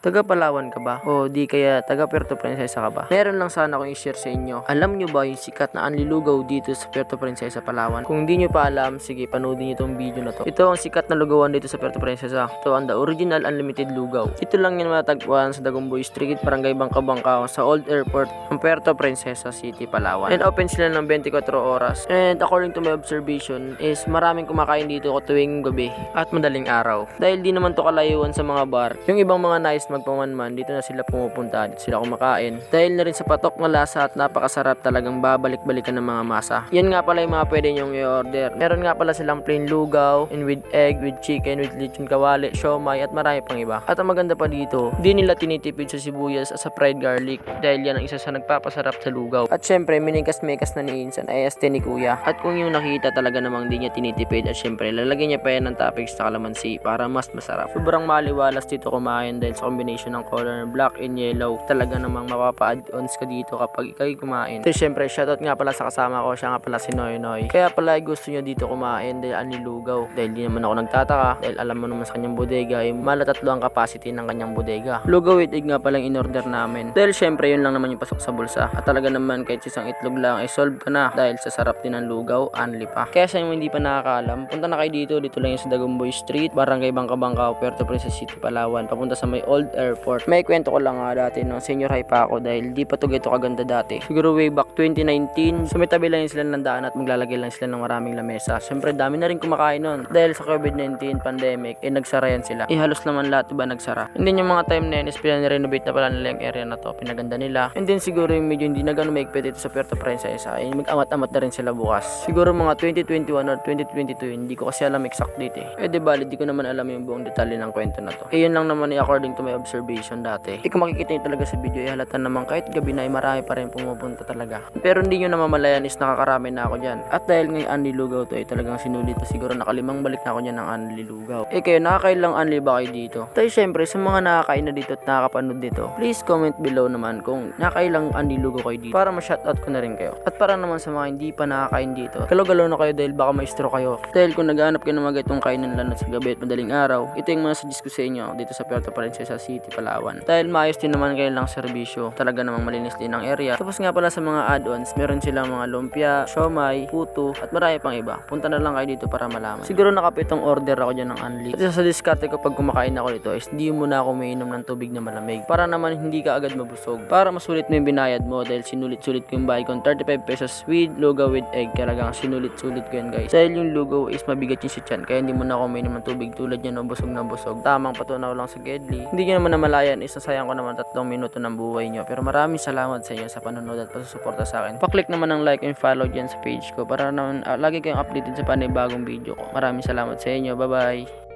Taga Palawan ka ba? O di kaya taga Puerto Princesa ka ba? Meron lang sana akong i-share sa inyo. Alam nyo ba yung sikat na anlilugaw dito sa Puerto Princesa, Palawan? Kung di nyo pa alam, sige panoodin nyo itong video na to. Ito ang sikat na lugawan dito sa Puerto Princesa. Ito ang the original unlimited lugaw. Ito lang yung matagpuan sa Dagumboy Street, Barangay Bangka-Bangkao sa Old Airport ng Puerto Princesa City, Palawan. And open sila ng 24 oras. And according to my observation is maraming kumakain dito tuwing gabi at madaling araw. Dahil di naman to kalayuan sa mga bar. Yung ibang mga nice magpamanman, dito na sila pumupunta, dito sila kumakain. Dahil na rin sa patok na lasa at napakasarap, talagang babalik-balikan ng mga masa. Yan nga pala yung mga pwede nyong i-order. Meron nga pala silang plain lugaw, and with egg, with chicken, with lechon kawali, siomay, at marami pang iba. At ang maganda pa dito, di nila tinitipid sa sibuyas at sa fried garlic, dahil yan ang isa sa nagpapasarap sa lugaw. At syempre, minikas-mekas na ni Insan ay este ni Kuya. At kung yung nakita talaga namang di niya tinitipid, at syempre, lalagyan niya pa yan ng toppings sa kalamansi para mas masarap. Sobrang maliwalas dito kumain dahil sa combination ng color black and yellow. Talaga namang mapapa-add-ons ka dito kapag ikaw'y kumain. So syempre, shoutout nga pala sa kasama ko, siya nga pala si Noy Noy. Kaya pala gusto niya dito kumain dahil anlilugaw. Dahil di naman ako nagtataka, dahil alam mo naman sa kanyang bodega ay malatatlo ang capacity ng kanyang bodega. Lugaw with egg nga palang in-order namin. Dahil syempre yun lang naman yung pasok sa bulsa. At talaga naman kahit isang itlog lang ay solve ka na dahil sa sarap din ng lugaw, anli pa. Kaya sa inyo hindi pa nakakaalam, punta na kayo dito lang yung sa Dagumboy Street, Barangay Bangka-Bangkao, Puerto Princesa City, Palawan, papunta sa may Old Airport. May kwento ko lang nga dati nung senior high pa ako dahil di pa to kaganda dati. Siguro way back 2019, sumitabi lang sila ng daan at maglalagay lang sila ng maraming lamesa. Siyempre dami na rin kumakain nun. Dahil sa COVID-19 pandemic, nagsara yan sila. Halos naman lahat ba nagsara. And then yung mga time na yun is pinarenovate na pala nila yung area na to. Pinaganda nila. And then siguro yung medyo hindi na gano'ng maigpit dito sa Puerto Princesa ay mag-amat-amat na rin sila bukas. Siguro mga 2021 or 2022, hindi ko kasi alam exact date eh. Di bali, di ko naman alam yung buong detalye ng kwento na to. Yun lang naman according to my observation dati. Kung makikita nyo talaga sa video, halata naman kahit gabi na ay marami pa rin pumupunta talaga. Pero hindi nyo namamalayan is nakakarami na ako dyan. At dahil ngayon anlilugaw to ay talagang sinulit to, siguro nakalimang balik na ako dyan ng anlilugaw. Kayo, nakakailang anli ba kayo dito? Tayo syempre, sa mga nakakain na dito at nakakapanood dito, please comment below naman kung nakakailang anlilugaw kayo dito para ma-shoutout ko na rin kayo. At para naman sa mga hindi pa nakakain dito, galaw-galaw na kayo dahil baka ma-stroke kayo. Dahil kung naghahanap kayo ng mga itong kainan lalo sa gabi at madaling araw, ito yung mga suggest ko sa inyo dito sa Puerto Princesa City, Palawan. Dahil maayos din naman kayo lang serbisyo, talaga namang malinis din ang area. Tapos nga pala sa mga add-ons, meron silang mga lumpia, siomay, puto, at marami pang iba. Punta na lang kayo dito para malaman. Siguro nakapitong order ako dyan ng unli. At sa diskarte ko pag kumakain ako dito is hindi muna ako umiinom ng tubig na malamig para naman hindi ka agad mabusog. Para masulit mo yung binayad mo dahil sinulit-sulit ko yung bayad ko 35 pesos with lugaw with egg. Talagang sinulit-sulit ko yan guys. Dahil yung lugaw is mabigat yung sityan kaya hindi muna ako umiinom ng tubig tulad yan busog na busog. Tamang patunaw lang sa gedli. Hindi nyo naman namalayan is nasayang ko naman 3 minuto ng buhay nyo. Pero maraming salamat sa inyo sa panonood at pagsusuporta sa akin. Paklik naman ng like and follow dyan sa page ko para naman lagi kayong updated sa panibagong video ko. Maraming salamat sa inyo. Bye bye.